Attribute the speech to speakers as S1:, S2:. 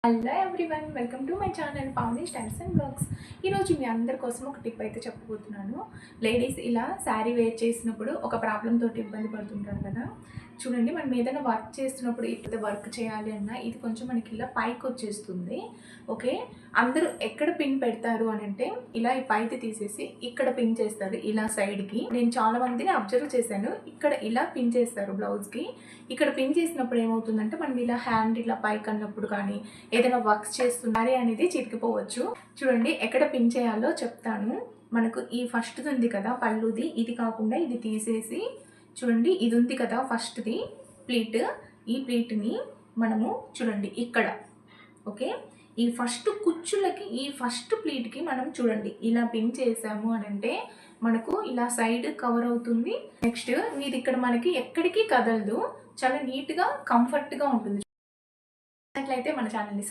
S1: Hello everyone, welcome to my channel Pavani styles and blogs. ఈరోజు మీ అందరి కోసం ఒక టిప్ అయితే చెప్పబోతున్నాను. లేడీస్ ఇలా శారీ వేర్ చేసినప్పుడు ఒక ప్రాబ్లం తోటి ఇబ్బంది పడుతుంటారు కదా. చూడండి, మనం ఏదైనా వర్క్ చేస్తున్నప్పుడు ఇప్పుడు వర్క్ చేయాలి అన్నా ఇది కొంచెం మనకి ఇలా పైకి వచ్చేస్తుంది. ఓకే, అందరూ ఎక్కడ పిన్ పెడతారు అని అంటే ఇలా ఈ పైకి తీసేసి ఇక్కడ పిన్ చేస్తారు, ఇలా సైడ్కి. నేను చాలా మందిని అబ్జర్వ్ చేశాను, ఇక్కడ ఇలా పిన్ చేస్తారు బ్లౌజ్కి. ఇక్కడ పిన్ చేసినప్పుడు ఏమవుతుందంటే మనం ఇలా హ్యాండ్ ఇలా పైకి అన్నప్పుడు కానీ ఏదైనా వర్క్స్ చేస్తున్నారు అనేది చిరికిపోవచ్చు. చూడండి, ఎక్కడ పిన్ చేయాలో చెప్తాను. మనకు ఈ ఫస్ట్ది ఉంది కదా పళ్ళుది, ఇది కాకుండా ఇది తీసేసి చూడండి, ఇది ఉంది కదా ఫస్ట్ది ప్లీట్, ఈ ప్లీట్ని మనము చూడండి ఇక్కడ, ఓకే, ఈ ఫస్ట్ కుచ్చులకి ఈ ఫస్ట్ ప్లీట్కి మనం చూడండి ఇలా పిన్ చేసాము అని అంటే మనకు ఇలా సైడ్ కవర్ అవుతుంది. నెక్స్ట్ ఇది ఇక్కడ మనకి ఎక్కడికి కదలదు, చాలా నీట్గా కంఫర్ట్గా ఉంటుంది. అట్లయితే మన ఛానల్ని